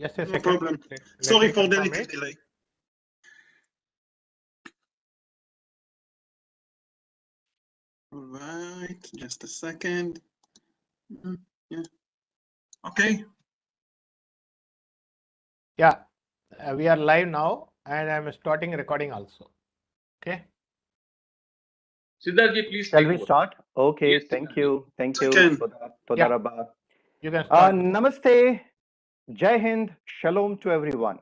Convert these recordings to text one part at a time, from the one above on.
Just a No second. problem. Let Sorry me for the confirm little it. delay. All right, just a second. Yeah. Okay. Yeah, we are live now, and I'm starting recording also. Okay. Siddharth ji, please Shall take we over. start? Okay, Yes, thank Siddharth you. Thank you. Second. Toda Yeah. rabba. You can start. Namaste, Jai Hind, Shalom to everyone.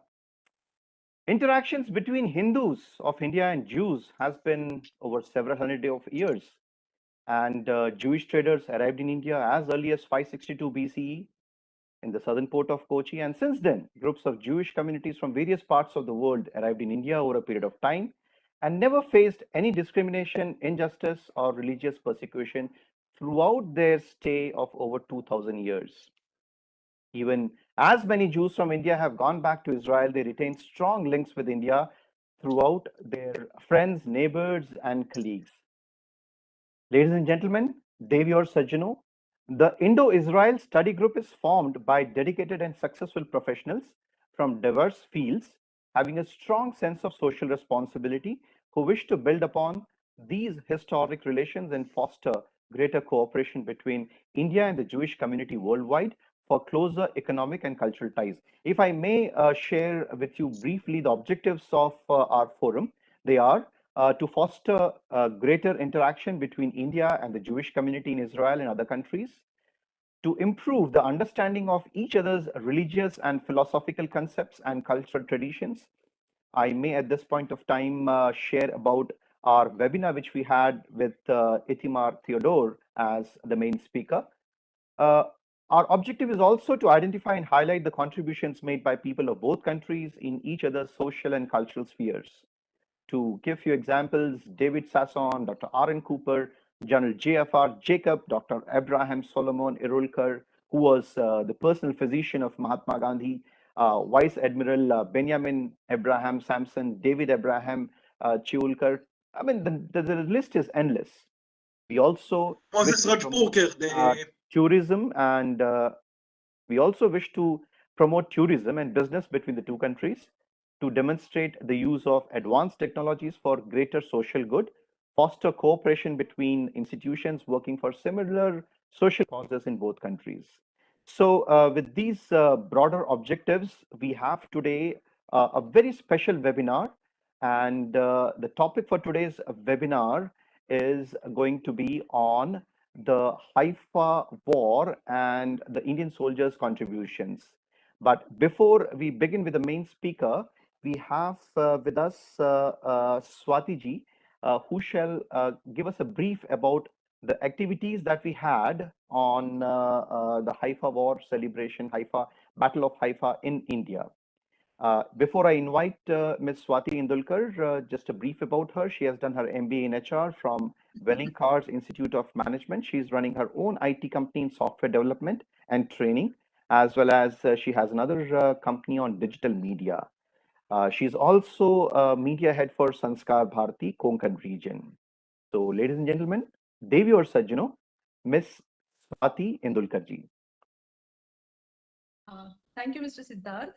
Interactions between Hindus of India and Jews has been over several hundred of years. And Jewish traders arrived in India as early as 562 BCE in the southern port of Kochi. And since then, groups of Jewish communities from various parts of the world arrived in India over a period of time and never faced any discrimination, injustice, or religious persecution throughout their stay of over 2000 years. Even as many Jews from India have gone back to Israel, they retain strong links with India throughout their friends, neighbors, and colleagues. Ladies and gentlemen, Devi or Sajjano, the Indo Isreal study group is formed by dedicated and successful professionals from diverse fields having a strong sense of social responsibility who wish to build upon these historic relations and foster greater cooperation between India and the Jewish community worldwide for closer economic and cultural ties. If I may share with you briefly the objectives of our forum, they are to foster greater interaction between India and the Jewish community in Israel and other countries, to improve the understanding of each other's religious and philosophical concepts and cultural traditions. I may at this point of time share about our webinar which we had with Itamar Theodore as the main speaker. Our objective is also to identify and highlight the contributions made by people of both countries in each other's social and cultural spheres. To give you examples, David Sasson, Dr. Aaron Cooper, General JFR Jacob, Dr. Abraham Solomon Irulkar, who was the personal physician of Mahatma Gandhi, Vice Admiral Benjamin Abraham Sampson, David Abraham Chiulkar. I mean, the list is endless. We also Moses Rajpurkar, tourism, and we also wish to promote tourism and business between the two countries, to demonstrate the use of advanced technologies for greater social good, foster cooperation between institutions working for similar social causes in both countries. So with these broader objectives, we have today a very special webinar, and the topic for today's webinar is going to be on the Haifa war and the Indian soldiers' contributions. But before we begin with the main speaker, we have with us Swati ji, who shall give us a brief about the activities that we had on the Haifa war celebration, Haifa Battle of Haifa in India. Before I invite Ms. Swati Indulkar, just a brief about her. She has done her MBA in HR from Welling Carr's Institute of Management. She's running her own IT company in software development and training, as well as she has another company on digital media. She's also a media head for Sanskar Bharati, Konkan region. So, ladies and gentlemen, Devi or Sajjano, Miss Swati Indulkar ji. Thank you, Mr. Siddharth.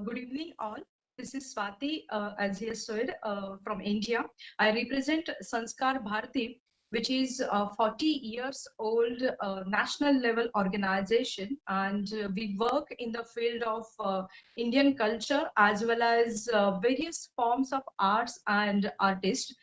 Good evening, all. This is Swati, as he has said, from India. I represent Sanskar Bharati, which is a 40 years old national level organization, and we work in the field of Indian culture as well as various forms of arts and artists.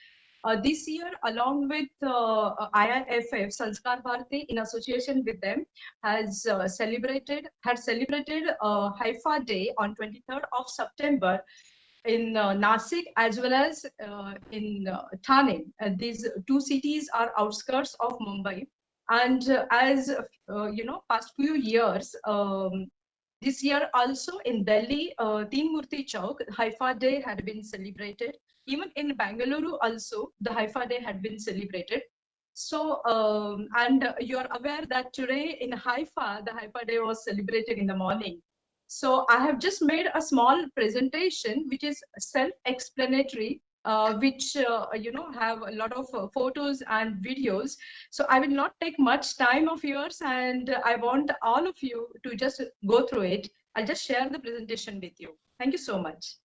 This year, along with IIFF, Sanskar Bharati, in association with them, had celebrated Haifa Day on 23rd of September in Nasik as well as in Thane. These two cities are outskirts of Mumbai. And as you know, past few years, this year also in Delhi, Teen Murti Chowk, Haifa Day had been celebrated. Even in Bangalore also, the Haifa Day had been celebrated. So, and you're aware that today in Haifa, the Haifa Day was celebrated in the morning. So I have just made a small presentation, which is self-explanatory, which you know, have a lot of photos and videos. So I will not take much time of yours, and I want all of you to just go through it. I'll just share the presentation with you. Thank you so much.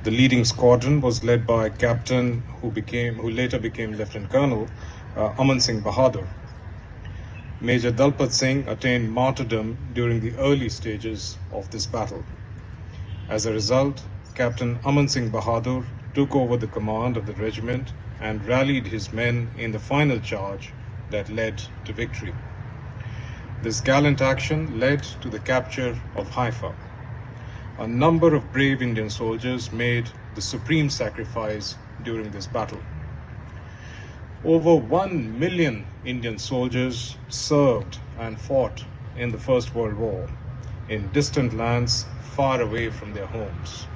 The leading squadron was led by a captain who later became Lieutenant Colonel Aman Singh Bahadur. Major Dalpat Singh attained martyrdom during the early stages of this battle. As a result, Captain Aman Singh Bahadur took over the command of the regiment and rallied his men in the final charge that led to victory. This gallant action led to the capture of Haifa. A number of brave Indian soldiers made the supreme sacrifice during this battle. Over 1 million Indian soldiers served and fought in the First World War in distant lands far away from their homes.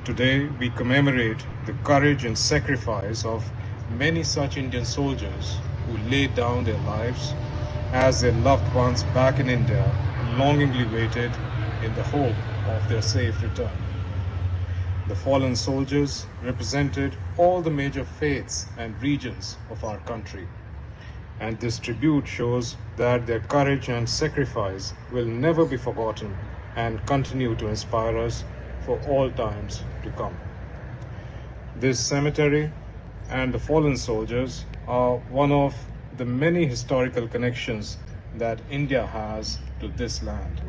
Today, we commemorate the courage and sacrifice of many such Indian soldiers who laid down their lives as their loved ones back in India longingly waited in the hope of their safe return. The fallen soldiers represented all the major faiths and regions of our country, and this tribute shows that their courage and sacrifice will never be forgotten and continue to inspire us for all times to come. This cemetery and the fallen soldiers are one of the many historical connections that India has to this land.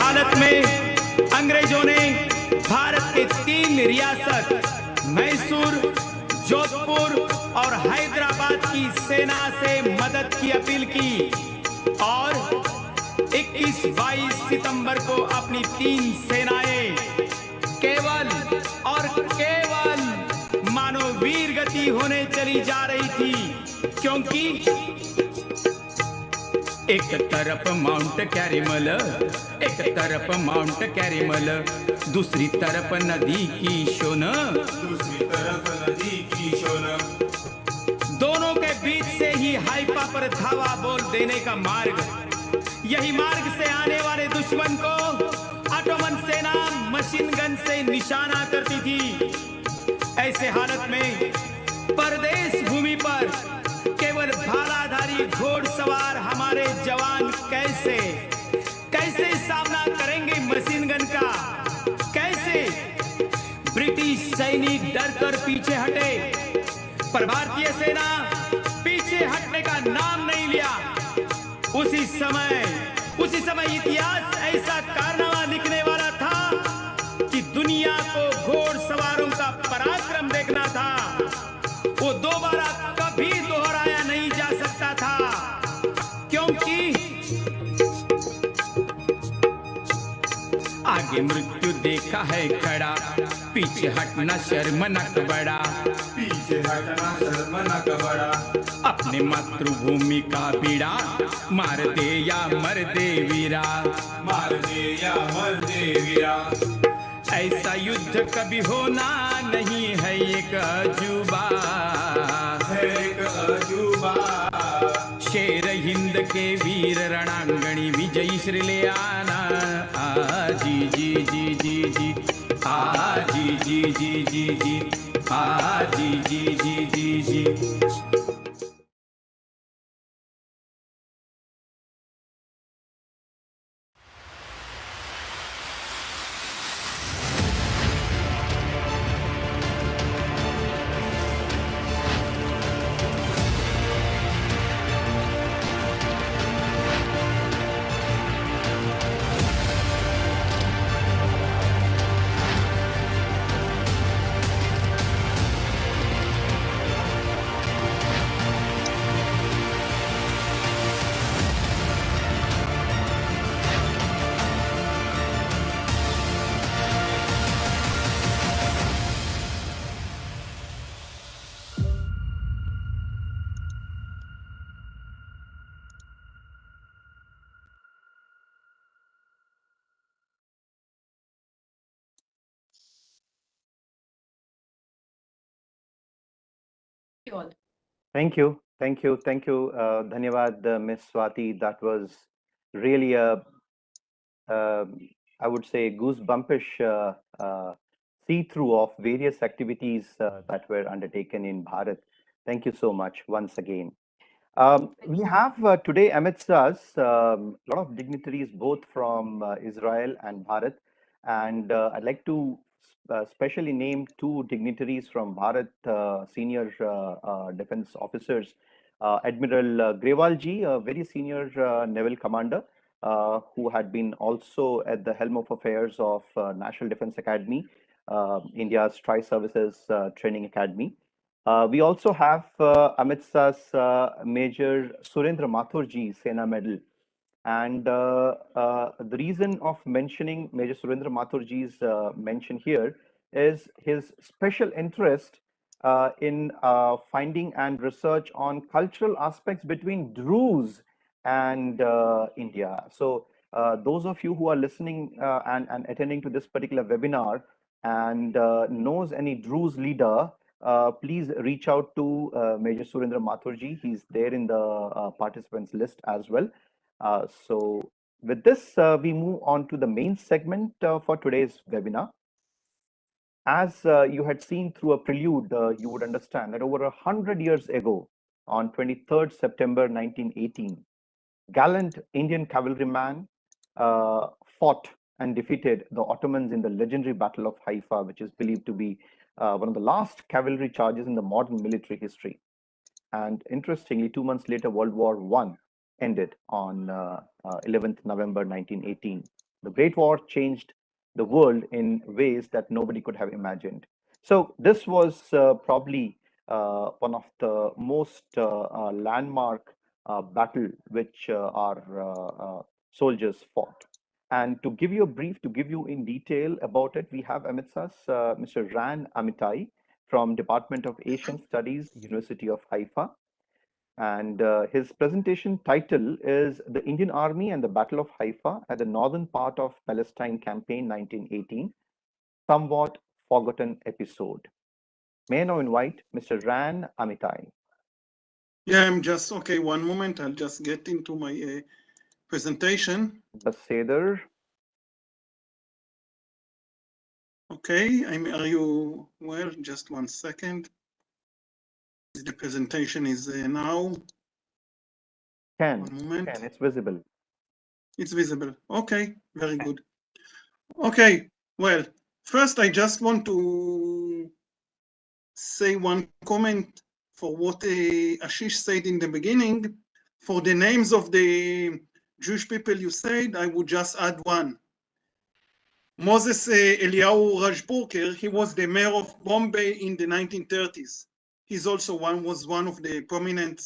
हालत में अंग्रेजों ने भारत के 3 रियासत मैसूर, जोधपुर और हैदराबाद की सेना से मदद की अपील की और 21-22 सितंबर को अपनी 3 सेनाएं केवल और केवल मानो वीर गति होने चली जा रही थी, क्योंकि एक तरफ माउंट कैरिमल, एक तरफ माउंट कैरिमल, दूसरी तरफ नदी की शोन, दूसरी तरफ नदी की शोन, दोनों के बीच से ही हाइफा पर धावा बोल देने का मार्ग। यही मार्ग से आने वाले दुश्मन को ऑटोमन सेना मशीन गन से निशाना करती थी। ऐसे हालत में परदेश भूमि पर केवल भालाधारी घोड़सवार हमारे जवान कैसे कैसे सामना करेंगे मशीन गन का? कैसे? ब्रिटिश सैनिक डरकर पीछे हटे, पर भारतीय सेना पीछे हटने का नाम नहीं लिया। उसी समय इतिहास ऐसा कारनामा लिखने वाला था कि दुनिया को घोड़सवारों का पराक्रम देखना था। वो दोबारा कभी दोहराया नहीं जा सकता था, क्योंकि आगे मृत्यु देखा है खड़ा, पीछे हटना शर्मनाक बड़ा, पीछे हटना शर्मनाक बड़ा। अपने मातृभूमि का बीड़ा मार दे या मर दे वीरा, मार दे या मर दे वीरा। ऐसा युद्ध कभी होना नहीं है, एक अजूबा है, एक अजूबा। शेर हिंद के वीर रणांगणी विजयी श्री ले आना, जी जी जी जी जी, जी जी जी जी जी, जी जी जी जी जी। all. Thank you. Dhanyavad, Miss Swati. That was really I would say, goosebumpish see-through of various activities that were undertaken in Bharat. Thank you so much once again. We have today amidst us a lot of dignitaries both from Israel and Bharat, and I'd like to specially name 2 dignitaries from Bharat, senior defense officers. Admiral Grewalji, a very senior naval commander, who had been also at the helm of affairs of National Defense Academy, India's Tri-Services Training Academy. We also have amidst us Major Surendra Mathurji, Sena Medal. And the reason of mentioning Major Surendra Mathurji's mention here is his special interest in finding and research on cultural aspects between Druze and India. So those of you who are listening and attending to this particular webinar and knows any Druze leader, please reach out to Major Surendra Mathurji. He's there in the participants list as well. So with this, we move on to the main segment for today's webinar. As you had seen through a prelude, you would understand that over 100 years ago, on 23rd September 1918, gallant Indian cavalryman fought and defeated the Ottomans in the legendary Battle of Haifa, which is believed to be one of the last cavalry charges in the modern military history. And interestingly, 2 months later, World War I ended on 11th November 1918. The Great War changed the world in ways that nobody could have imagined. So this was probably one of the most landmark battle which our soldiers fought. And to give you a brief, to give you in detail about it, we have amidst us Mr. Ran Amitai from Department of Asian Studies, University of Haifa. And his presentation title is The Indian Army and the Battle of Haifa at the Northern Part of Palestine Campaign 1918, Somewhat Forgotten Episode. May I now invite Mr. Ran Amitai. Yeah, I'm just, okay, one moment. I'll just get into my presentation. Baseder. Okay, are you, well, just one second. The presentation is now. Can, one moment. it's visible. It's visible. Okay, very good. Okay, well, first I just want to say one comment for what Ashish said in the beginning. For the names of the Jewish people you said, I would just add one. Moses Eliyahu Rajpurker, he was the mayor of Bombay in the 1930s. He's also was one of the prominent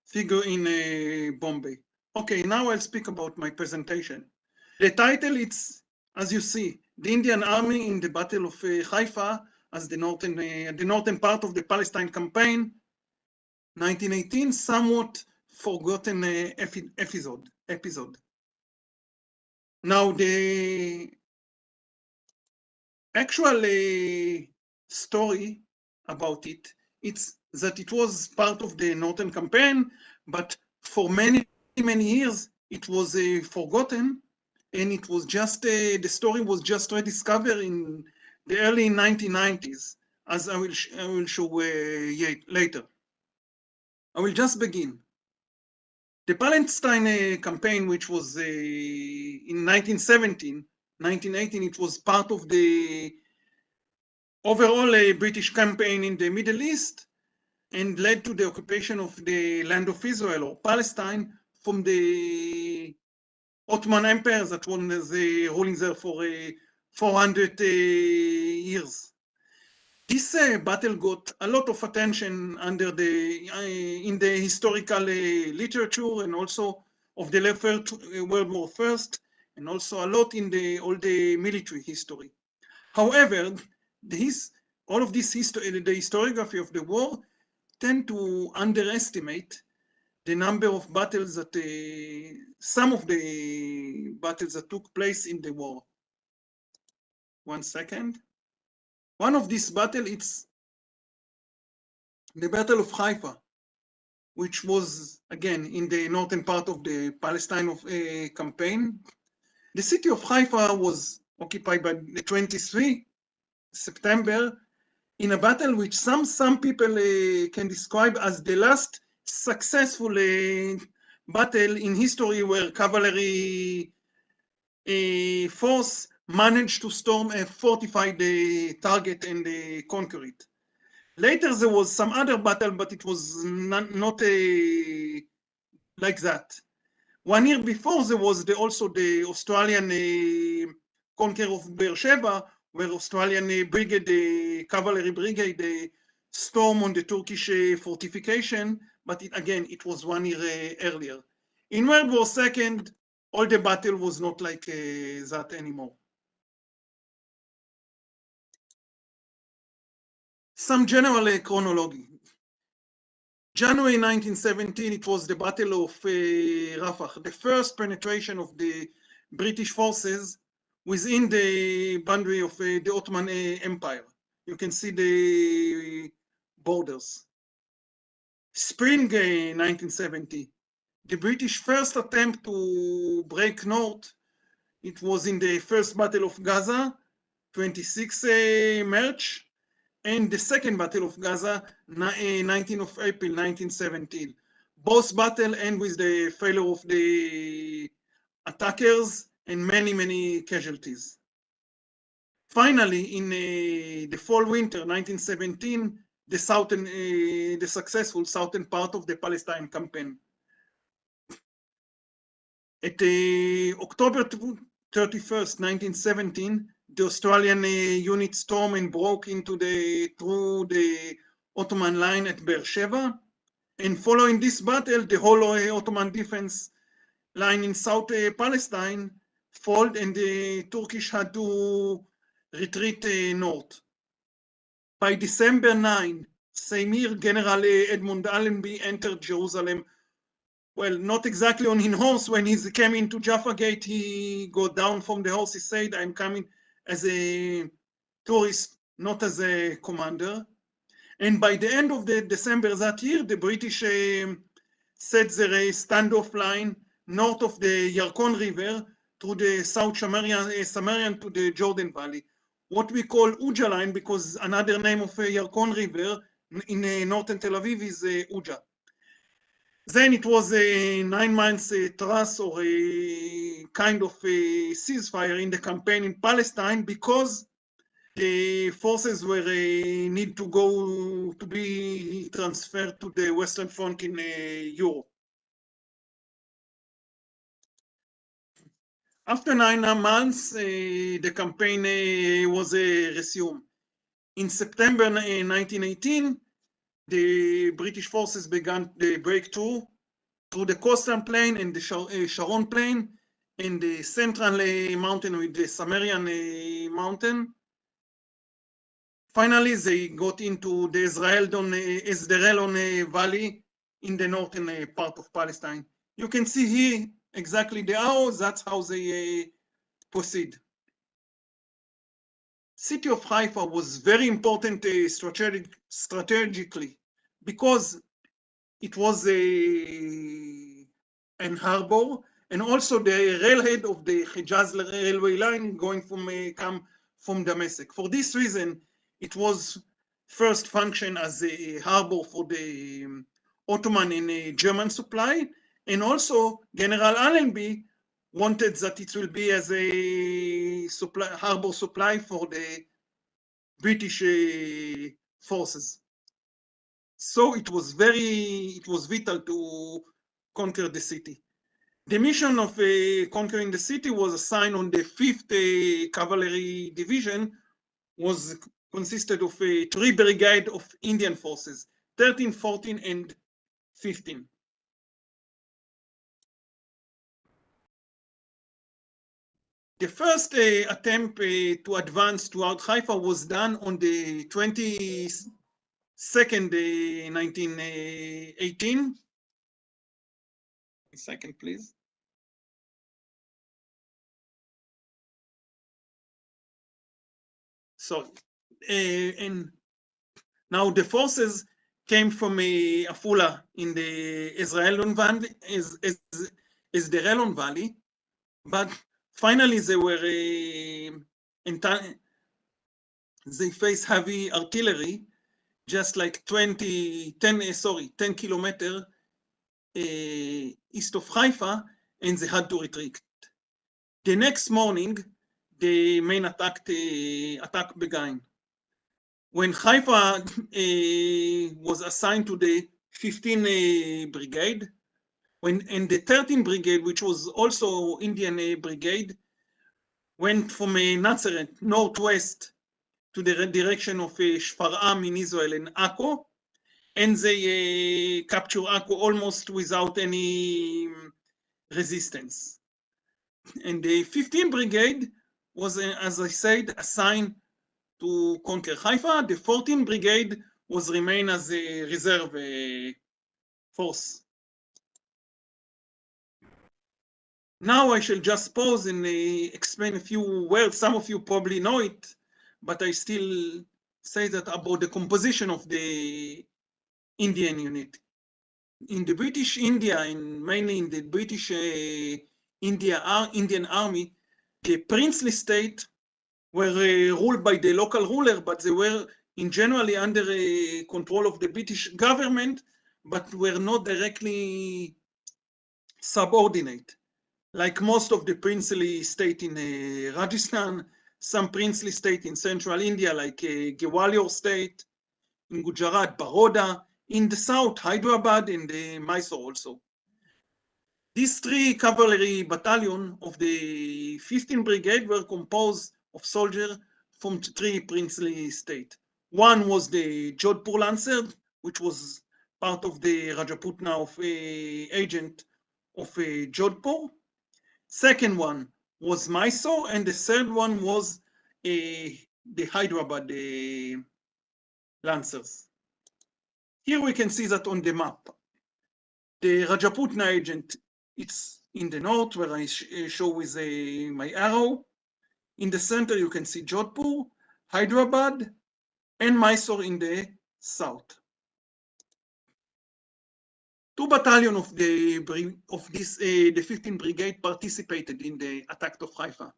figure in Bombay. Okay, now I'll speak about my presentation. The title, it's, as you see, the Indian Army in the Battle of Haifa as the northern part of the Palestine Campaign, 1918, somewhat forgotten episode. Now, the actual story about it, it's that it was part of the Northern Campaign, but for many, many years, it was forgotten, and it was just, the story was just rediscovered in the early 1990s, as I will show later. I will just begin. The Palestine campaign, which was in 1917, 1918, it was part of the overall British campaign in the Middle East and led to the occupation of the land of Israel or Palestine from the Ottoman Empire that was ruling there for 400 years. This battle got a lot of attention under in the historical literature and also of the World War I, and also a lot in all the military history. However, all of this history, the historiography of the war, tend to underestimate the number of battles that some of the battles that took place in the war. One second. One of these battles, it's the Battle of Haifa, which was again in the northern part of the Palestine campaign. The city of Haifa was occupied by the 23 September in a battle which some people can describe as the last successful battle in history where cavalry force managed to storm a fortified target and conquer it. Later there was some other battle, but it was not like that. 1 year before there was also the Australian conquer of Beersheba, where Australian brigade, cavalry brigade, stormed on the Turkish fortification, but it was 1 year earlier. In World War II, all the battle was not like that anymore. Some general chronology. January 1917, it was the Battle of Rafah, the first penetration of the British forces within the boundary of the Ottoman Empire. You can see the borders. Spring 1970, the British first attempt to break north, it was in the first Battle of Gaza, 26 March, and the second Battle of Gaza, 19 of April 1917. Both battles end with the failure of the attackers and many, many casualties. Finally, in the fall-winter 1917, the successful southern part of the Palestine campaign. At October 31st, 1917, the Australian unit stormed and broke through the Ottoman line at Beersheba. And following this battle, the whole Ottoman defense line in South Palestine folded, and the Turkish had to retreat north. By December 9, same year, General Edmund Allenby entered Jerusalem. Well, not exactly on his horse. When he came into Jaffa Gate, he got down from the horse. He said, "I'm coming as a tourist, not as a commander." And by the end of December that year, the British set their standoff line north of the Yarkon River through the South Samarian to the Jordan Valley, what we call Uja line, because another name of Yarkon River in northern Tel Aviv is Uja. Then it was a 9 months truce, or a kind of a ceasefire in the campaign in Palestine, because the forces were need to go to be transferred to the Western Front in Europe. After 9 months, the campaign was resumed. In September 1918, the British forces began the breakthrough through the coastal plain and the Sharon Plain and the central mountain with the Samarian mountain. Finally, they got into the Esdraelon Valley in the northern part of Palestine. You can see here exactly the arrows. That's how they proceed. City of Haifa was very important strategically, because it was an harbor, and also the railhead of the Hejaz railway line going from Damascus. For this reason, it was first function as a harbor for the Ottoman and German supply, and also General Allenby wanted that it will be as a harbor supply for the British forces. So it was vital to conquer the city. The mission of conquering the city was assigned on the 5th Cavalry Division, was consisted of 3 brigades of Indian forces, 13, 14, and 15. The first attempt to advance toward Haifa was done on the 22nd, 1918. A second, please. So, and now the forces came from Afula in the Esdraelon Valley, but finally they were they faced heavy artillery, just like 10 kilometers east of Haifa, and they had to retreat. The next morning, the main attack began. When Haifa was assigned to the 15 brigade, and the 13 brigade, which was also Indian brigade, went from Nazareth northwest to the direction of Shfar'am in Israel and Akko, and they captured Akko almost without any resistance. And the 15th brigade was, as I said, assigned to conquer Haifa. The 14th brigade was remain as a reserve force. Now I shall just pause and explain a few words. Some of you probably know it, but I still say that about the composition of the Indian unit. In the British India, and mainly in the British Indian Army, the princely state were ruled by the local ruler, but they were in generally under control of the British government, but were not directly subordinate. Like most of the princely state in Rajasthan, some princely state in central India, like Gwalior state, in Gujarat, Baroda, in the south, Hyderabad, and Mysore also. These three cavalry battalions of the 15th Brigade were composed of soldiers from three princely states. One was the Jodhpur Lancer, which was part of the Rajputana of agent of Jodhpur. Second one was Mysore, and the third one was the Hyderabad Lancers. Here we can see that on the map. The Rajputana agent, it's in the north where I show with my arrow. In the center you can see Jodhpur, Hyderabad, and Mysore in the south. Two battalions of the 15th Brigade participated in the attack of Haifa,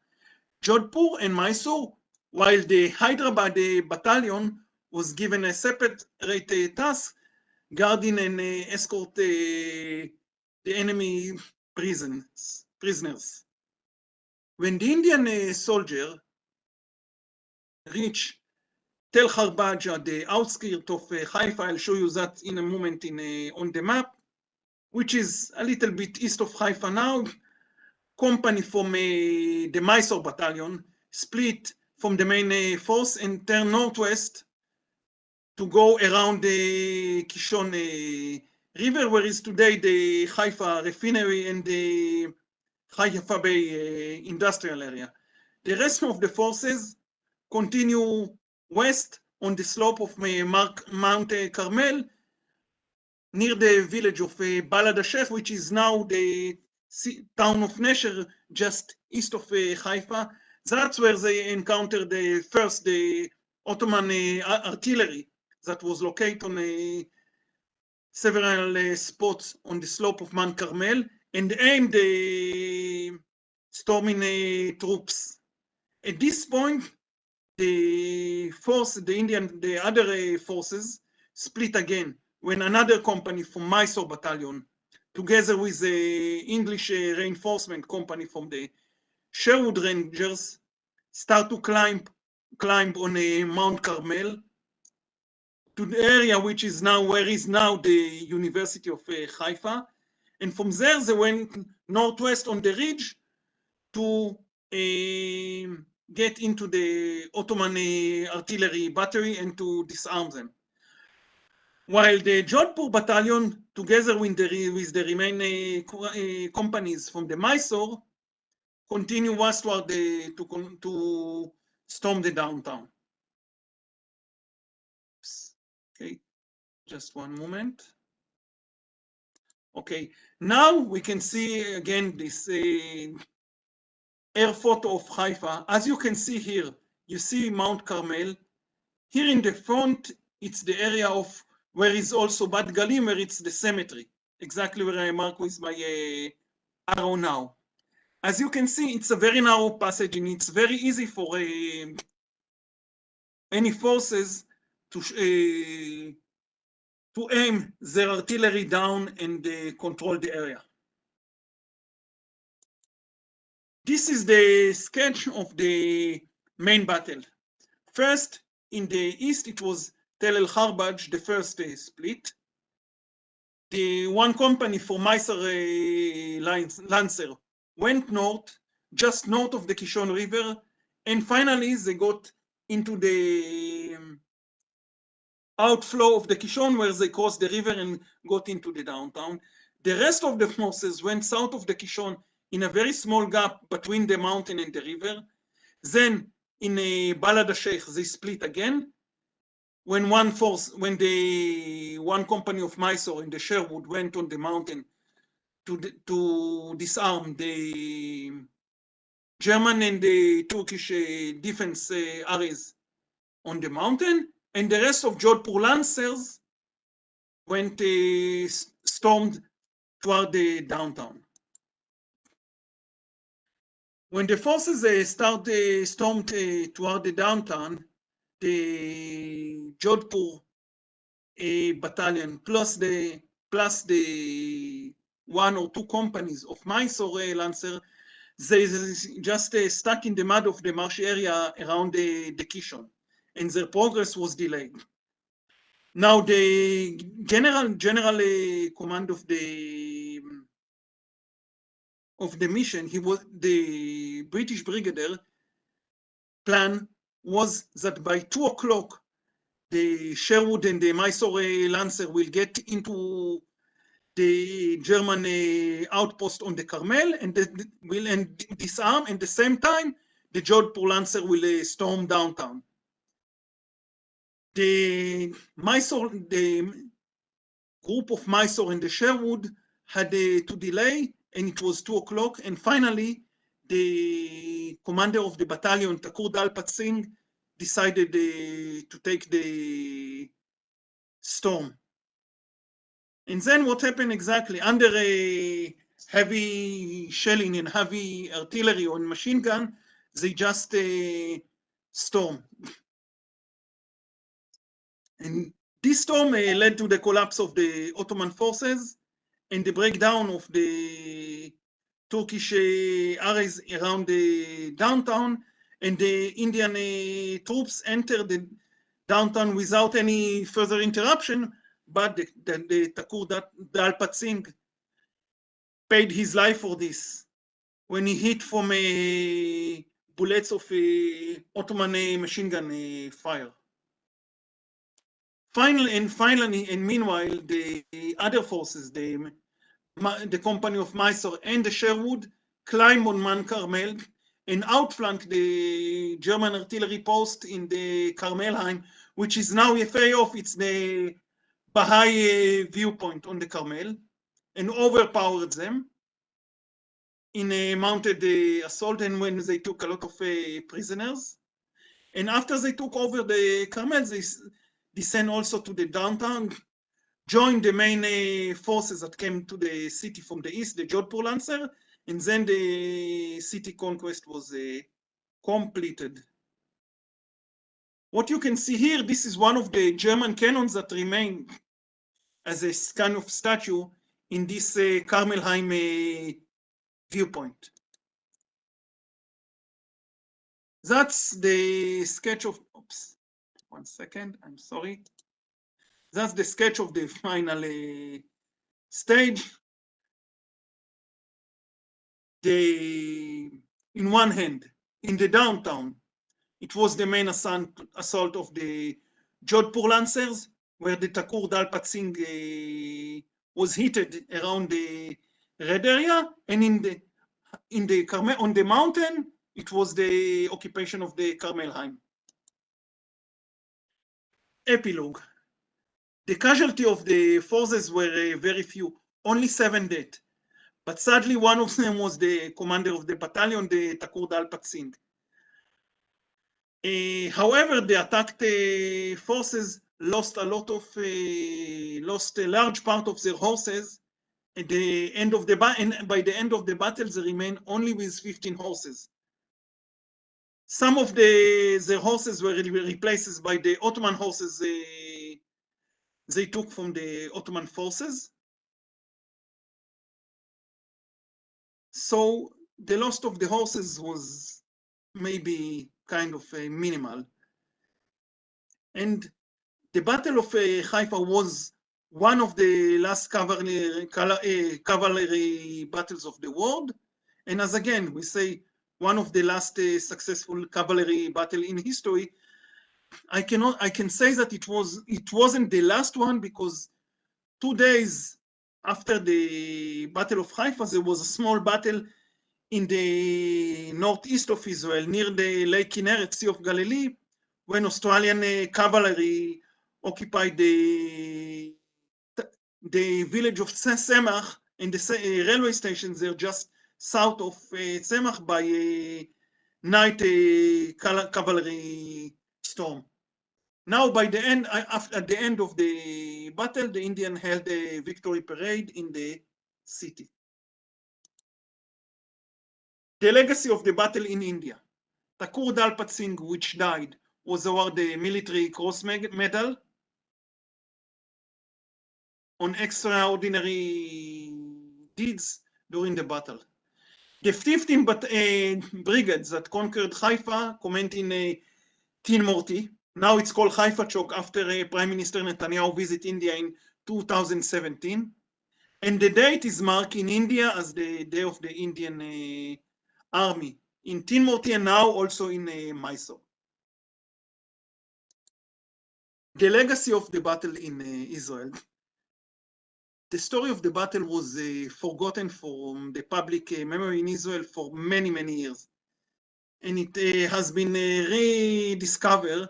Jodhpur and Mysore, while the Hyderabad battalion was given a separate task guarding and escort the enemy prisoners. When the Indian soldier reached Tel Harbaja, the outskirts of Haifa, I'll show you that in a moment on the map, which is a little bit east of Haifa now. Company from the Mysore battalion split from the main force and turned northwest to go around the Kishon River, where is today the Haifa refinery and the Haifa Bay industrial area. The rest of the forces continue west on the slope of Mount Carmel, near the village of Balad Sheikh, which is now the town of Nesher, just east of Haifa. That's where they encountered the Ottoman artillery that was located on several spots on the slope of Mount Carmel and aimed the storming troops. At this point, the other forces split again when another company from Mysore battalion, together with the English reinforcement company from the Sherwood Rangers, start to climb on Mount Carmel to the area where is now the University of Haifa, and from there they went northwest on the ridge to get into the Ottoman artillery battery and to disarm them. While the Jodhpur battalion, together with the remaining companies from the Mysore, continue westward to storm the downtown. Okay, just one moment. Okay, now we can see again this air photo of Haifa. As you can see here, you see Mount Carmel. Here in the front, it's the area of where is also Bat Galim, where it's the cemetery, exactly where I mark with my arrow now. As you can see, it's a very narrow passage, and it's very easy for any forces to aim their artillery down and control the area. This is the sketch of the main battle. First, in the east, it was Tel El Harbaj, the first split. The one company for Mysore Lancer went north, just north of the Kishon River, and finally they got into the outflow of the Kishon, where they crossed the river and got into the downtown. The rest of the forces went south of the Kishon in a very small gap between the mountain and the river. Then in Balad Sheikh, they split again. When the one company of Mysore in the Sherwood went on the mountain to disarm the German and the Turkish defense areas on the mountain, and the rest of Jodhpur Lancers went stormed toward the downtown. When the forces stormed toward the downtown, the Jodhpur battalion plus the one or two companies of Mysore Lancer, they just stuck in the mud of the marshy area around the Kishon, and their progress was delayed. Now the general command of the of the mission, the British brigadier plan was that by 2 o'clock, the Sherwood and the Mysore Lancer will get into the German outpost on the Carmel and will disarm, and at the same time, the Jodhpur Lancer will storm downtown. The group of Mysore and the Sherwood had to delay, and it was 2 o'clock, and finally, the commander of the battalion, Thakur Dalpat Singh, decided to take the storm. And then what happened exactly? Under a heavy shelling and heavy artillery or machine gun, they just storm. And this storm led to the collapse of the Ottoman forces and the breakdown of the Turkish armies around the downtown, and the Indian troops entered the downtown without any further interruption, but the Thakur Dalpat Singh paid his life for this when he hit from bullets of Ottoman machine gun fire. Finally, and meanwhile, the other forces, the company of Mysore and the Sherwood, climb on Man Carmel and outflank the German artillery post in the Carmelheim, which is now a very off. It's the Baha'i viewpoint on the Carmel, and overpowered them in a mounted assault, and when they took a lot of prisoners. And after they took over the Carmel, they descend also to the downtown, joined the main forces that came to the city from the east, the Jodhpur Lancer, and then the city conquest was completed. What you can see here, this is one of the German cannons that remain as a kind of statue in this Carmelheim viewpoint. That's the sketch of, oops, 1 second, I'm sorry. That's the sketch of the final stage. In one hand, in the downtown, it was the main assault of the Jodhpur Lancers, where the Thakur Dalpat Singh was hit around the red area, and on the mountain, it was the occupation of the Carmelheim. Epilogue. The casualty of the forces were very few, only 7 dead. But sadly, one of them was the commander of the battalion, the Thakur Dalpat Singh. However, the attacked forces lost a large part of their horses at the end of the battle, and by the end of the battle, they remained only with 15 horses. Some of their horses were replaced by the Ottoman horses they took from the Ottoman forces. So the loss of the horses was maybe kind of minimal. And the Battle of Haifa was one of the last cavalry battles of the world. And as again, we say one of the last successful cavalry battle in history. I can say that it wasn't the last one, because 2 days after the Battle of Haifa, there was a small battle in the northeast of Israel, near the Lake Kinneret, Sea of Galilee, when Australian cavalry occupied the village of Tzemach and the railway station there just south of Tzemach by a night cavalry storm. Now, by the end, at the end of the battle, the Indian held a victory parade in the city. The legacy of the battle in India. Thakur Dalpat Singh, which died, was awarded the Military Cross Medal on extraordinary deeds during the battle. The 15th brigades that conquered Haifa, commanding Tin Morti, now it's called Haifa Chok after Prime Minister Netanyahu visit India in 2017. And the date is marked in India as the Day of the Indian Army in Tinmurti and now also in Mysore. The legacy of the battle in Israel. The story of the battle was forgotten from the public memory in Israel for many, many years. And it has been rediscovered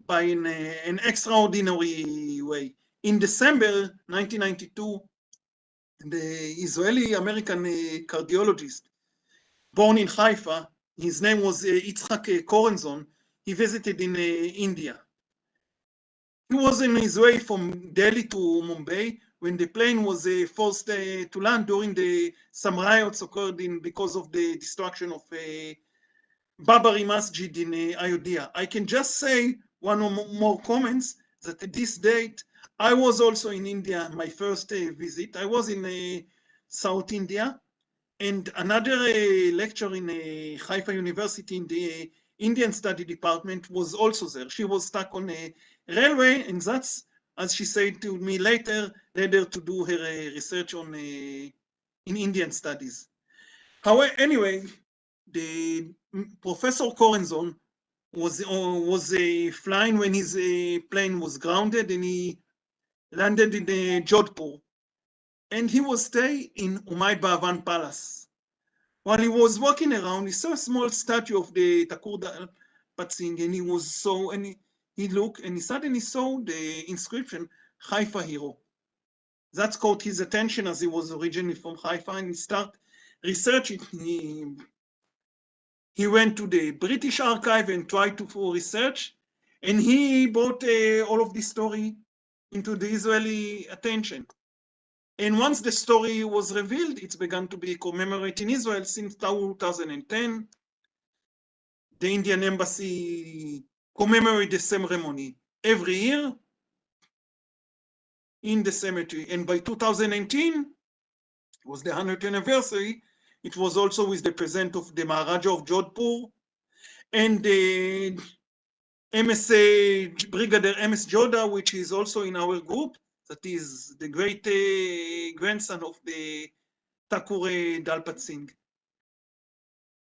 by an extraordinary way. In December 1992, the Israeli-American cardiologist born in Haifa, his name was Yitzhak Korenzon, he visited in India. He was on his way from Delhi to Mumbai when the plane was forced to land during some riots occurred because of the destruction of Babari Masjid in Ayodhya. I can just say one or more comments that at this date, I was also in India, my first visit. I was in South India, and another lecturer in Haifa University in the Indian Study Department was also there. She was stuck on a railway, and that's, as she said to me later, led her to do her research on in Indian studies. However, anyway, the Professor Korenzon was flying when his plane was grounded, and he landed in Jodhpur, and he was staying in Umayyad Bhavan Palace. While he was walking around, he saw a small statue of the Thakur Dalpat Singh, and he was so, and he looked, and he suddenly saw the inscription, Haifa Hero. That caught his attention as he was originally from Haifa, and he started researching. He went to the British archive and tried to research, and he brought all of this story into the Israeli attention. And once the story was revealed, it's begun to be commemorated in Israel since 2010. The Indian embassy commemorates the ceremony every year in the cemetery. And by 2019, it was the 100th anniversary. It was also with the present of the Maharaja of Jodhpur and the Brigadier MS Joda, which is also in our group, that is the great grandson of the Thakur Dalpat Singh.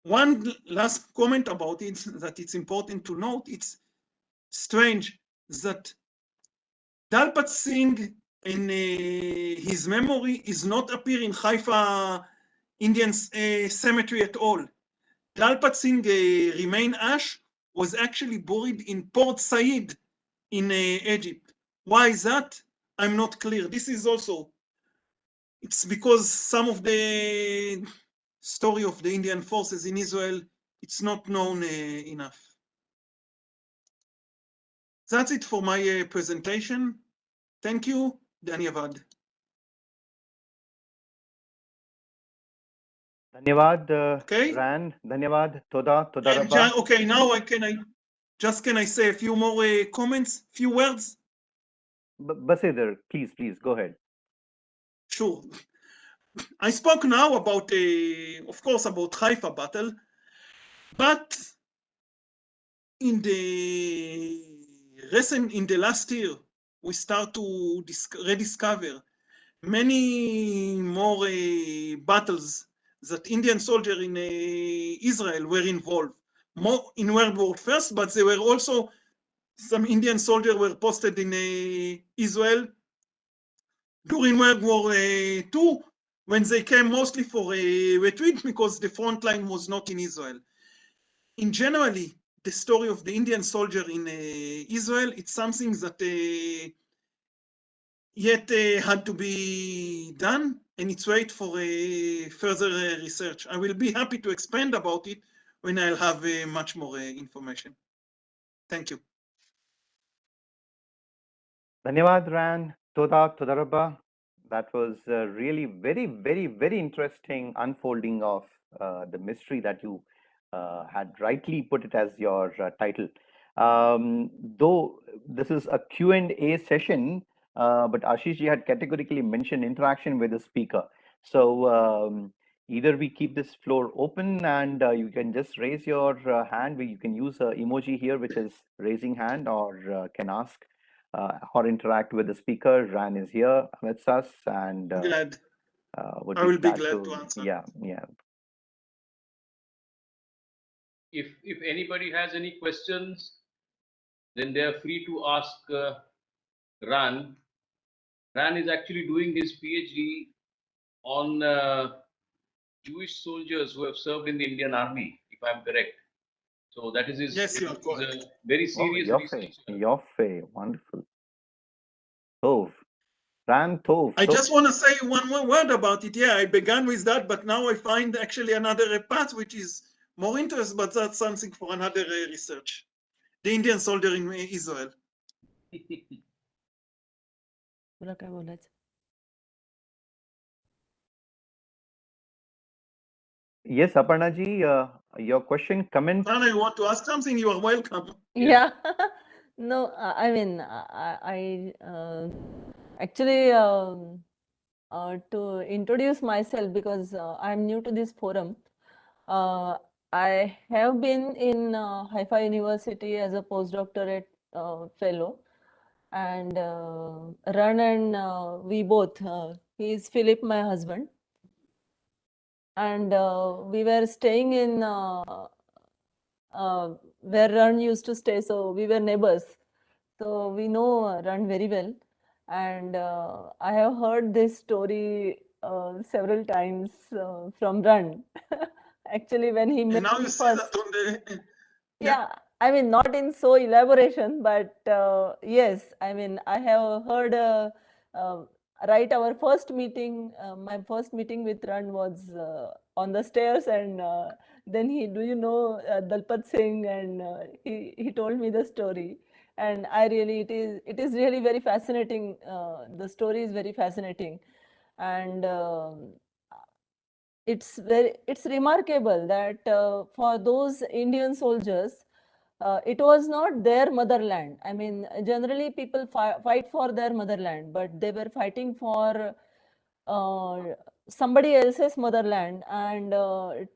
One last comment about it that it's important to note, it's strange that Dalpat Singh in his memory is not appear in Haifa Indian cemetery at all. Dalpat Singh remain ash was actually buried in Port Said in Egypt. Why is that? I'm not clear. This is also, it's because some of the story of the Indian forces in Israel, it's not known enough. That's it for my presentation. Thank you. Dhanyavad. Dhanyavad, Okay. Ran. Dhanyavad. Toda rabba. Okay, now can I say a few more comments, few words? Basidar, please go ahead. Sure. I spoke now about, of course, about Haifa battle, but in the last year, we start to rediscover many more battles that Indian soldiers in Israel were involved. More in World War I, but there were also some Indian soldiers were posted in Israel during World War II, when they came mostly for a retreat because the front line was not in Israel. In generally, the story of the Indian soldier in Israel, it's something that yet had to be done, and it's wait for further research. I will be happy to expand about it when I'll have much more information. Thank you. Dhanyavad, Ran. Toda rabba. That was really very interesting unfolding of the mystery that you had rightly put it as your title. Though this is a Q&A session, but Ashish ji had categorically mentioned interaction with the speaker. So either we keep this floor open and you can just raise your hand. You can use an emoji here, which is raising hand, or can ask or interact with the speaker. Ran is here with us, and Glad. would I be will be glad glad to answer. Yeah, yeah. If anybody has any questions, then they are free to ask Ran. Ran is actually doing his PhD on Jewish soldiers who have served in the Indian Army, if I'm correct. So that is his. Yes, you are He's correct. a very serious researcher. Yoffe, wonderful. Tov. Ran Tov. I just want to say one more word about it. Yeah, I began with that, but now I find actually another path which is more interesting, but that's something for another research. The Indian soldier in Israel. तुला काय बोलायचं? Yes, Aparna ji, your question, comment. Rana, you want to ask something? You are welcome. Yeah. No, I mean, I actually to introduce myself, because I'm new to this forum. I have been in Haifa University as a postdoctorate fellow, and Ran and we both, he is Philip, my husband, and we were staying in where Ran used to stay, so we were neighbors. So we know Ran very well, and I have heard this story several times from Ran. Actually, when he And met now me you see first. that on the Yeah, I mean, not in so elaboration, but yes, I mean, I have heard right, our first meeting, my first meeting with Ran was on the stairs, and then do you know Dalpat Singh, and he told me the story, and I really, it is really very fascinating. The story is very fascinating, and it's remarkable that for those Indian soldiers, it was not their motherland. I mean, generally people fight for their motherland, but they were fighting for somebody else's motherland, and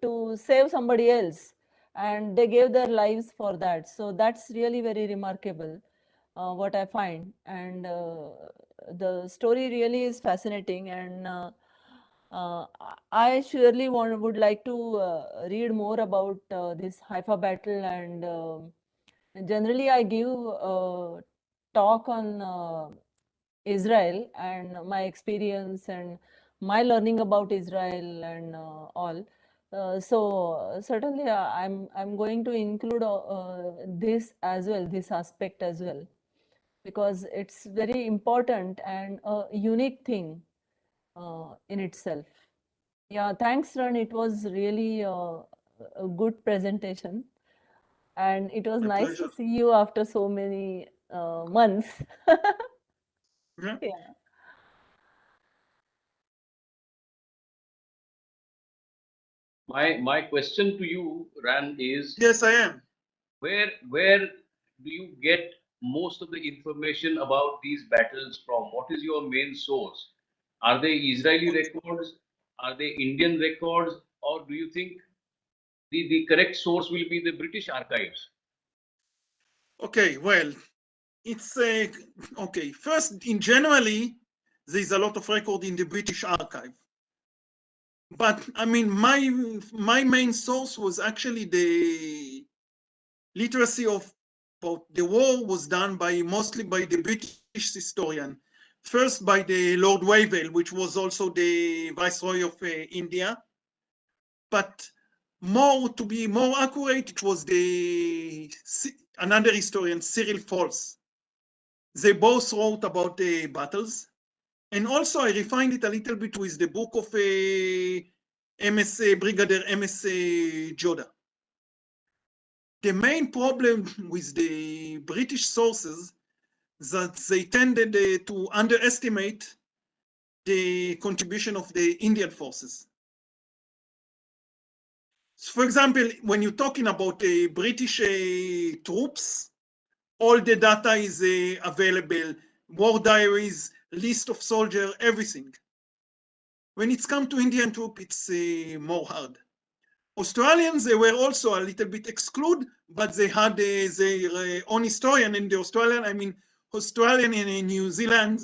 to save somebody else, and they gave their lives for that. So that's really very remarkable, what I find, and the story really is fascinating, and I surely would like to read more about this Haifa battle, and generally I give talk on Israel and my experience and my learning about Israel and all. So certainly I'm going to include this as well, this aspect as well, because it's very important and a unique thing in itself. Yeah, thanks, Ran. It was really a good presentation, and it was My nice pleasure. to see you after so many months. Yeah. Yeah. My question to you, Ran, is Yes, I am. where do you get most of the information about these battles from? What is your main source? Are they Israeli records? Are they Indian records? Or do you think the correct source will be the British archives? Okay, well, it's okay. First, in generally, there's a lot of record in the British archive. But I mean, my main source was actually the literacy of the war was done mostly by the British historian. First by the Lord Wavell, which was also the Viceroy of India. But to be more accurate, it was another historian, Cyril Falls. They both wrote about the battles. And also I refined it a little bit with the book of Brigadier M.S. Joda. The main problem with the British sources is that they tended to underestimate the contribution of the Indian forces. So for example, when you're talking about the British troops, all the data is available, war diaries, list of soldiers, everything. When it's come to Indian troop, it's more hard. Australians, they were also a little bit excluded, but they had their own historian. In the Australian, I mean, Australian and New Zealand,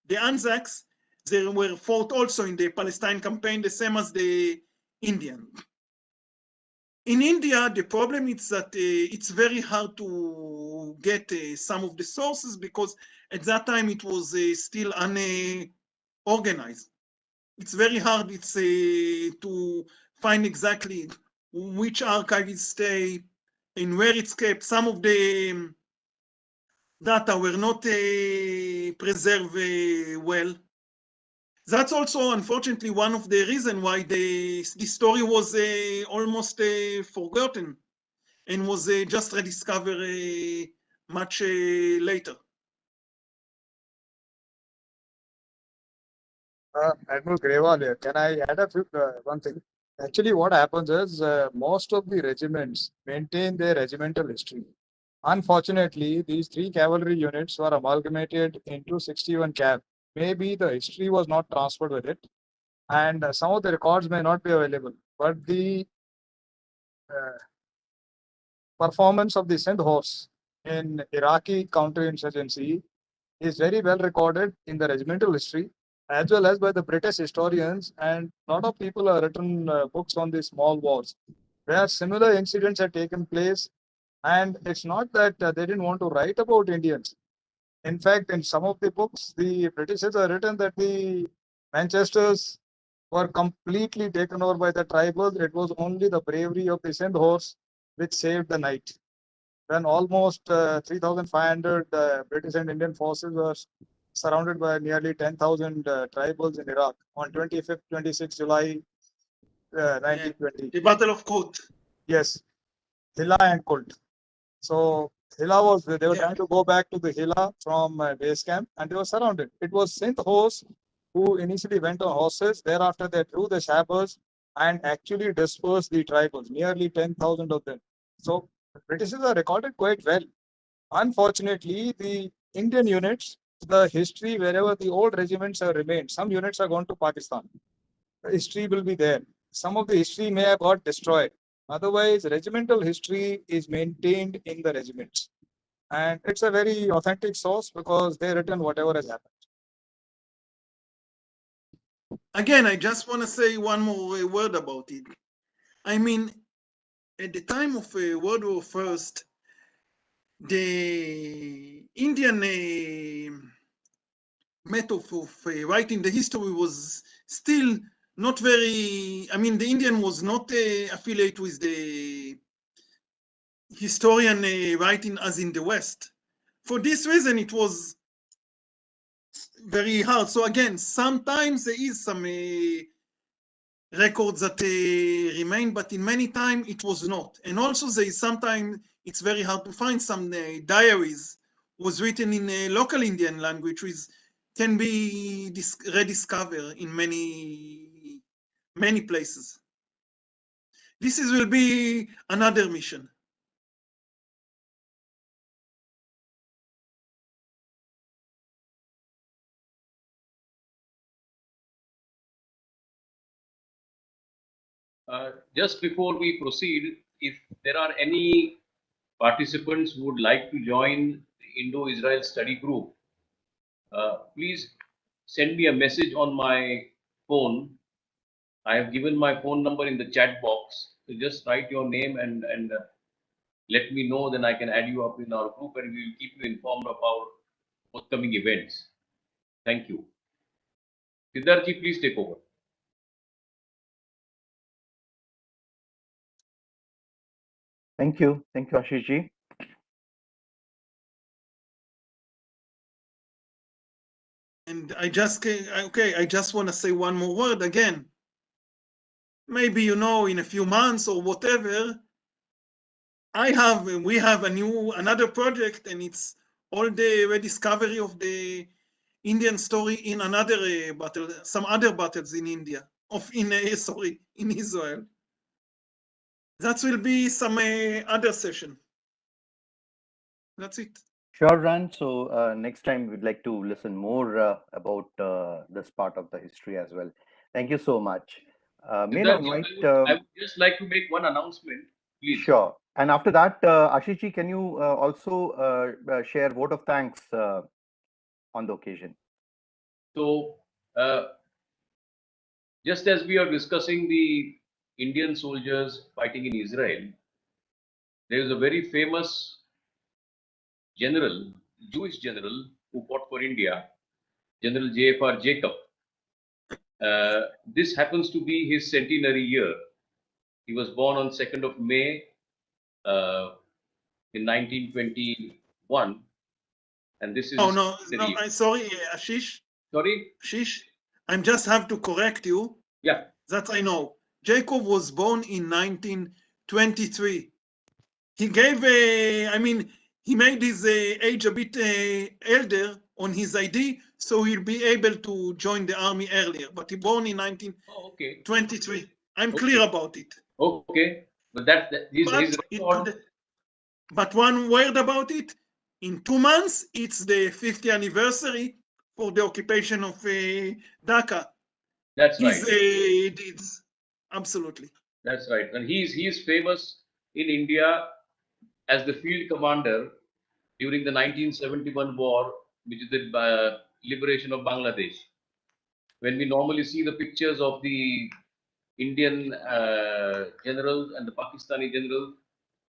the Anzacs, they were fought also in the Palestine campaign, the same as the Indian. In India, the problem is that it's very hard to get some of the sources because at that time it was still unorganized. It's very hard to find exactly which archives stay and where it's kept. Some of the data were not preserved well. That's also, unfortunately, one of the reasons why the story was almost forgotten and was just rediscovered much later. Admiral Grewal here. Can I add one thing? Actually, what happens is most of the regiments maintain their regimental history. Unfortunately, these 3 cavalry units were amalgamated into 61 cav. Maybe the history was not transferred with it, and some of the records may not be available. But the performance of the Sindh horse in Iraqi counterinsurgency is very well recorded in the regimental history, as well as by the British historians, and a lot of people have written books on the small wars, where similar incidents had taken place. And it's not that they didn't want to write about Indians. In fact, in some of the books, the Britishers have written that the Manchesters were completely taken over by the tribals. It was only the bravery of the Sindh horse which saved the night. When almost 3,500 British and Indian forces were surrounded by nearly 10,000 tribals in Iraq on 25th, 26th July 1920. The Battle of Kut. Yes, Hilla and Kult. So Hilla was, they were trying to go back to the Hilla from base camp, and they were surrounded. It was Sindh horse who initially went on horses. Thereafter, they drew the sabers and actually dispersed the tribals, nearly 10,000 of them. So the Britishers are recorded quite well. Unfortunately, the Indian units, the history, wherever the old regiments have remained, some units are gone to Pakistan. The history will be there. Some of the history may have got destroyed. Otherwise, regimental history is maintained in the regiments. And it's a very authentic source because they written whatever has happened. Again, I just want to say one more word about it. I mean, at the time of World War I, the Indian method of writing the history was still not very, I mean, the Indian was not affiliated with the historian writing as in the West. For this reason, it was very hard. So again, sometimes there is some records that remain, but in many times it was not. And also there is sometimes it's very hard to find some diaries was written in a local Indian language, which can be rediscovered in many places. This will be another mission. Just before we proceed, if there are any participants who would like to join the Indo Israel study group, please send me a message on my phone. I have given my phone number in the chat box. So just write your name and let me know, then I can add you up in our group and we will keep you informed about upcoming events. Thank you. Siddharthi, please take over. Thank you, Ashish ji. And I just want to say one more word again. Maybe, in a few months or whatever, we have another project, and it's all the rediscovery of the Indian story in another battle, some other battles in India, in Israel. That will be some other session. That's it. Sure, Ran. So next time we'd like to listen more about this part of the history as well. Thank you so much. May I invite? I would just like to make one announcement, please. Sure. And after that, Ashish ji, can you also share vote of thanks on the occasion? So Just as we are discussing the Indian soldiers fighting in Israel, there is a very famous general, Jewish general, who fought for India, General J.F.R. Jacob. This happens to be his centenary year. He was born on 2nd of May in 1921, and this is. Oh no, I'm sorry, Ashish. Sorry? Ashish, I just have to correct you. Yeah. That I know. Jacob was born in 1923. He gave he made his age a bit elder on his ID, so he'll be able to join the army earlier. But he born in 1923. I'm clear about it. Okay, but his record. But one word about it, in 2 months, it's the 50th anniversary for the occupation of Dhaka. That's right. His deeds, absolutely. That's right, and he's famous in India as the field commander during the 1971 war, which is the liberation of Bangladesh. When we normally see the pictures of the Indian generals and the Pakistani general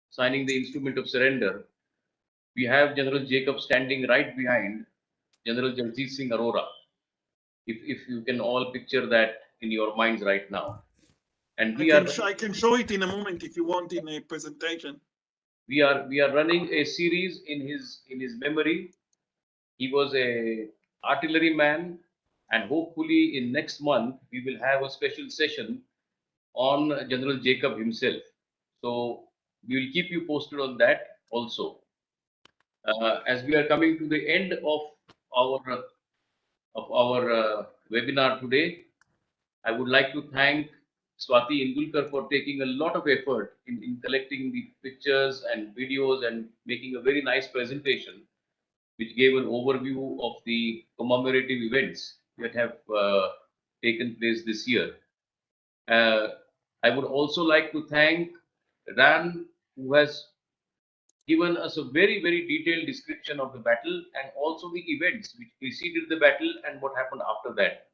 signing the instrument of surrender, we have General Jacob standing right behind General Jagjit Singh Arora. If you can all picture that in your minds right now. And I can show it in a moment if you want in a presentation. We are running a series in his memory. He was a artillery man, and hopefully in next month we will have a special session on General Jacob himself. So we will keep you posted on that also. As we are coming to the end of our webinar today, I would like to thank Swati Indulkar for taking a lot of effort in collecting the pictures and videos and making a very nice presentation, which gave an overview of the commemorative events that have taken place this year. I would also like to thank Ran, who has given us a very, very detailed description of the battle and also the events which preceded the battle and what happened after that.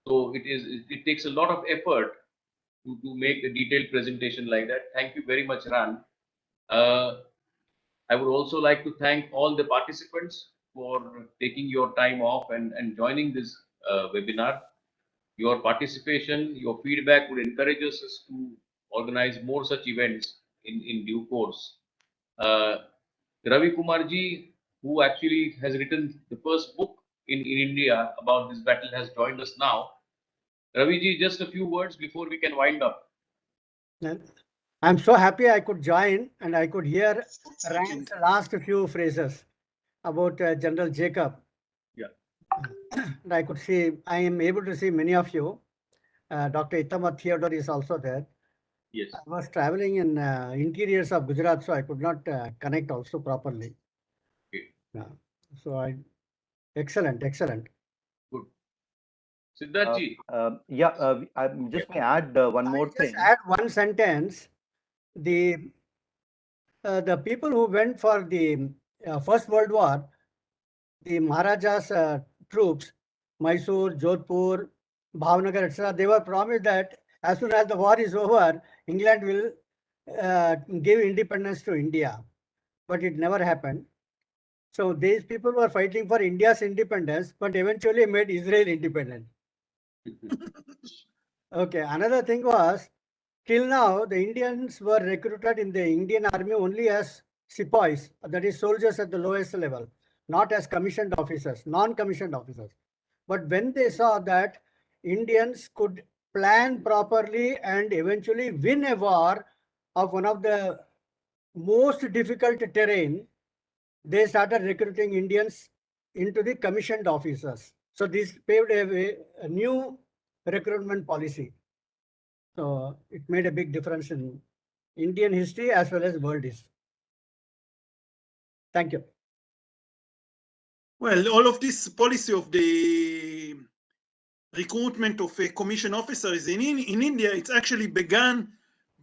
So it takes a lot of effort to make a detailed presentation like that. Thank you very much, Ran. I would also like to thank all the participants for taking your time off and joining this webinar. Your participation, your feedback would encourage us to organize more such events in due course. Ravi Kumarji, who actually has written the first book in India about this battle, has joined us now. Raviji, just a few words before we can wind up. I'm so happy I could join and I could hear Rand's last few phrases about General Jacob. Yeah. And I am able to see many of you. Dr. Itamar Theodore is also there. Yes. I was traveling in interiors of Gujarat, so I could not connect also properly. Okay. So excellent. Good. Siddharthji. I just may add one more thing. Add one sentence. The people who went for the First World War, the Maharaja's troops, Mysore, Jodhpur, Bhavnagar, etc., they were promised that as soon as the war is over, England will give independence to India. But it never happened. So these people were fighting for India's independence, but eventually made Israel independent. Okay, another thing was, till now, the Indians were recruited in the Indian army only as sepoys, that is soldiers at the lowest level, not as commissioned officers, non-commissioned officers. But when they saw that Indians could plan properly and eventually win a war of one of the most difficult terrain, they started recruiting Indians into the commissioned officers. So this paved a new recruitment policy. So it made a big difference in Indian history as well as world history. Thank you. Well, all of this policy of the recruitment of commissioned officers in India, it's actually began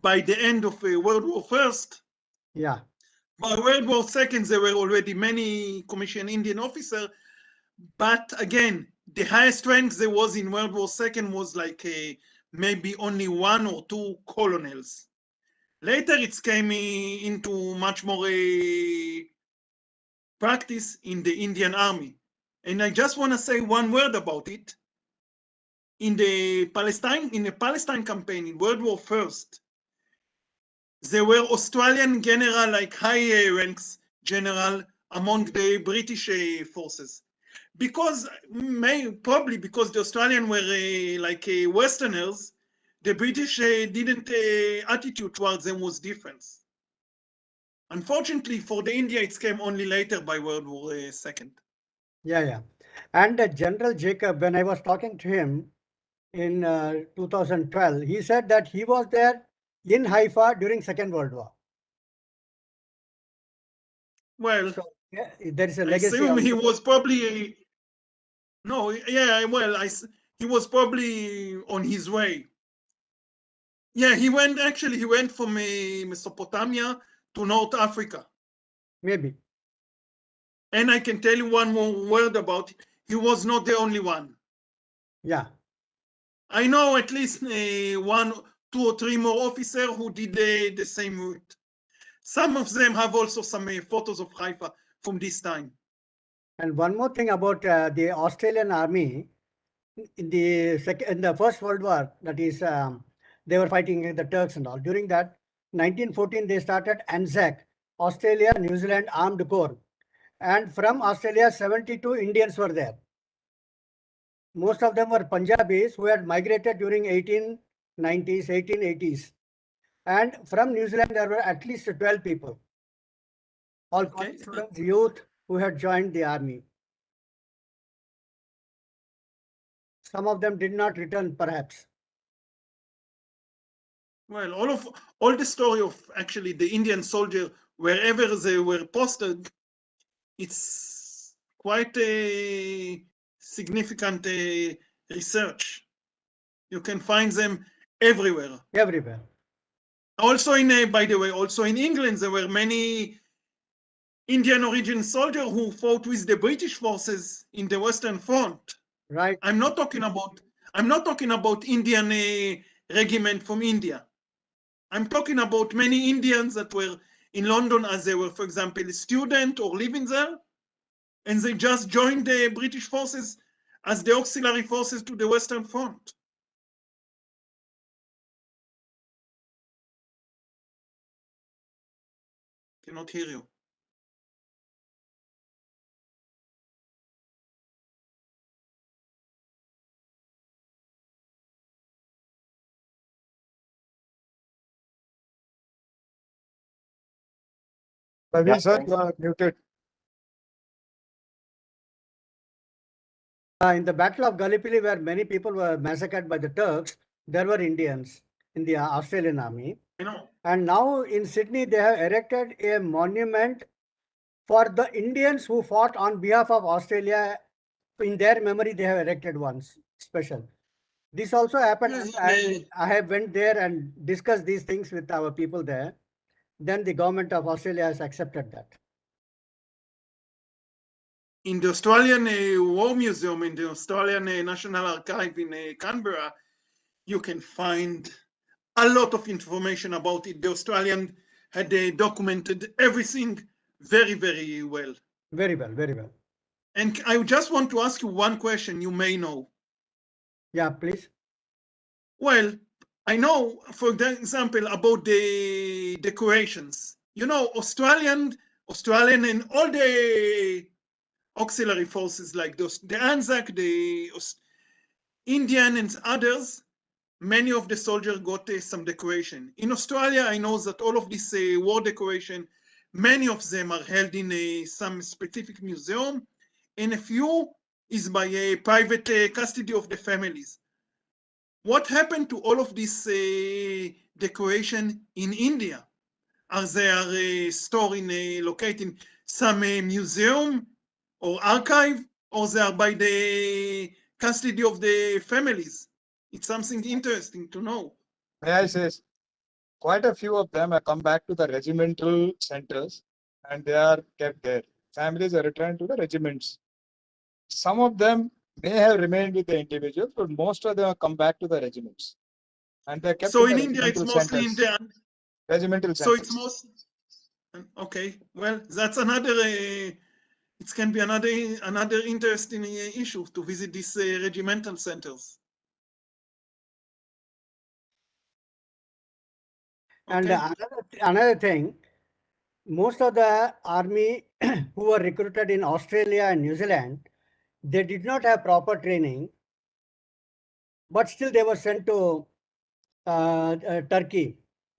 by the end of World War First. Yeah. By World War II, there were already many commissioned Indian officers, but again, the highest rank there was in World War II was like maybe only 1 or 2 colonels. Later it came into much more practice in the Indian Army. And I just want to say one word about it. In the Palestine campaign in World War I, there were Australian general, like high ranks general among the British forces. Because probably because the Australians were like Westerners, the British didn't attitude towards them was different. Unfortunately for the India, it came only later by World War II. Yeah, yeah. And General Jacob, when I was talking to him in 2012, he said that he was there in Haifa during Second World War. Well, So yeah, there is a I legacy. assume he Also. was probably no, yeah, well, he was probably on his way. Yeah, he went from Mesopotamia to North Africa. Maybe. And I can tell you one more word about it. He was not the only one. Yeah. I know at least 1, 2 or 3 more officers who did the same route. Some of them have also some photos of Haifa from this time. And one more thing about the Australian army in the First World War, that is, they were fighting the Turks and all. During that, 1914, they started ANZAC, Australia New Zealand Armed Corps. And from Australia, 72 Indians were there. Most of them were Punjabis who had migrated during 1890s, 1880s. And from New Zealand, there were at least 12 people. All college students, youth who had joined the army. Some of them did not return, perhaps. Well, all the story of actually the Indian soldier, wherever they were posted, it's quite a significant research. You can find them everywhere. Everywhere. Also by the way, also in England, there were many Indian origin soldiers who fought with the British forces in the Western Front. Right. I'm not talking about Indian regiment from India. I'm talking about many Indians that were in London as they were, for example, a student or living there, and they just joined the British forces as the auxiliary forces to the Western Front. Cannot hear you. Praveen, sir, you are muted. In the Battle of Gallipoli, where many people were massacred by the Turks, there were Indians in the Australian army. I know. And now in Sydney, they have erected a monument for the Indians who fought on behalf of Australia. In their memory, they have erected one special. This also happened. I have went there and discussed these things with our people there. Then the government of Australia has accepted that. In the Australian War Museum, in the Australian National Archive in Canberra, you can find a lot of information about it. The Australian had documented everything very, very well. Very well, very well. And I just want to ask you one question you may know. Yeah, please. Well, I know, for example, about the decorations. You know, Australian and all the auxiliary forces like those, the ANZAC, the Indian and others, many of the soldiers got some decoration. In Australia, I know that all of this war decoration, many of them are held in some specific museum, and a few is by a private custody of the families. What happened to all of this decoration in India? Are they stored located in some museum or archive, or they are by the custody of the families? It's something interesting to know. May I say, quite a few of them have come back to the regimental centers and they are kept there. Families are returned to the regiments. Some of them may have remained with the individuals, but most of them have come back to the regiments. And they're kept So in in the India, it's regimental mostly in centers. the. Regimental So it's centers. most. Okay, well, that's another. It can be another interesting issue to visit these regimental centers. And Okay. another thing, most of the army who were recruited in Australia and New Zealand, they did not have proper training, but still they were sent to Turkey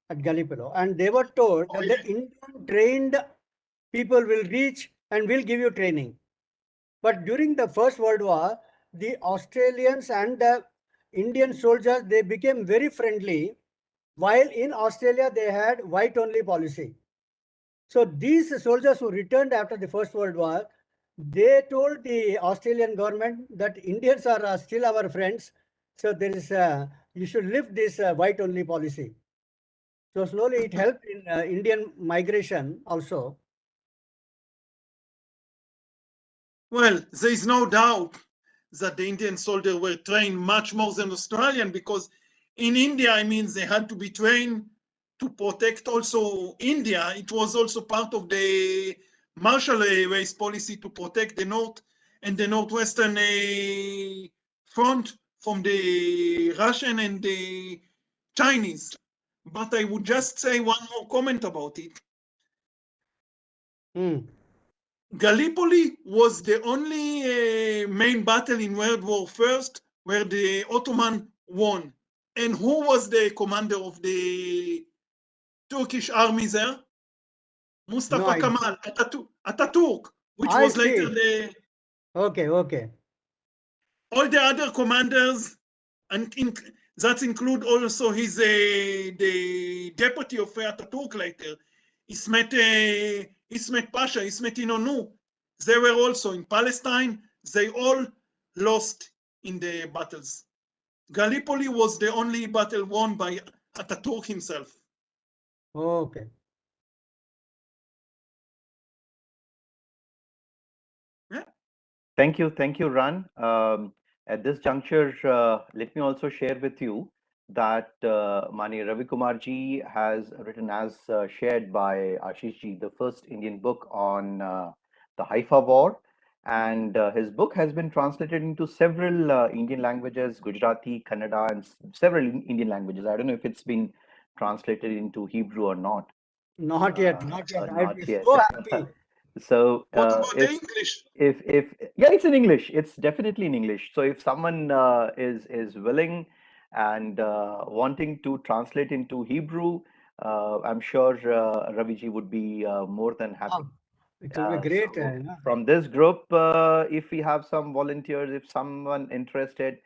at Gallipoli, and they were told that the Indian trained people will reach and will give you training. But during the First World War, the Australians and the Indian soldiers, they became very friendly, while in Australia they had white only policy. So these soldiers who returned after the First World War, they told the Australian government that Indians are still our friends. So there is you should lift this white only policy. So slowly it helped in Indian migration also. Well, there is no doubt that the Indian soldiers were trained much more than Australian, because in India, I mean, they had to be trained to protect also India. It was also part of the Marshall Race policy to protect the North and the Northwestern front from the Russian and the Chinese. But I would just say one more comment about it. Gallipoli was the only main battle in World War I where the Ottoman won. And who was the commander of the Turkish army there? Mustafa Kemal Ataturk, which was later the. Okay. All the other commanders, and that include also his the deputy of Ataturk later, Ismet Pasha, Ismet Inonu. They were also in Palestine. They all lost in the battles. Gallipoli was the only battle won by Ataturk himself. Okay. Yeah. Thank you, Ran. At this juncture, let me also share with you that Mani Ravi Kumar ji has written, as shared by Ashish ji, the first Indian book on the Haifa War. And his book has been translated into several Indian languages, Gujarati, Kannada, and several Indian languages. I don't know if it's been translated into Hebrew or not. Not yet. I'd be yet. so happy. So what about the English? If yeah, it's in English. It's definitely in English. So if someone is willing and wanting to translate into Hebrew, I'm sure Raviji would be more than happy. It will be great. So from this group, if we have some volunteers, if someone interested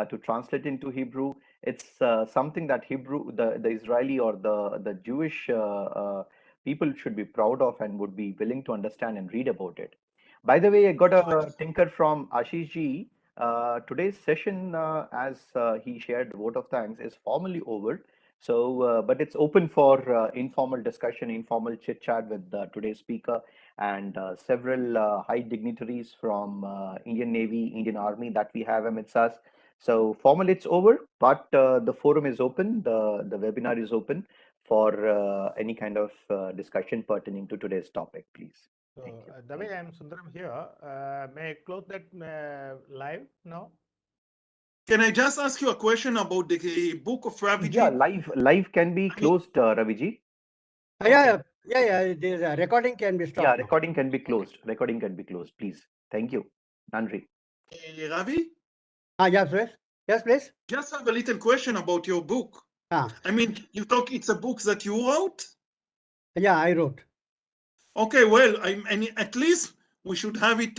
to translate into Hebrew, it's something that the Israeli or the Jewish people should be proud of and would be willing to understand and read about it. By the way, I got a tinker from Ashish ji. Today's session, as he shared vote of thanks, is formally over. So, but it's open for informal discussion, informal chit chat with today's speaker and several high dignitaries from Indian Navy, Indian Army that we have amidst us. So formally it's over, but the forum is open, the webinar is open for any kind of discussion pertaining to today's topic, please. So, the way I'm Sundaram here, may I close that live now? Can I just ask you a question about the book of Raviji? Yeah, live can be closed, Raviji. Yeah. The recording can be stopped. Yeah, recording can be closed. Okay. Recording can be closed, please. Thank you. Nandri. Ravi? Yes, please. Just have a little question about your book. I mean, you talk, it's a book that you wrote? Yeah, I wrote. Okay, well, at least we should have it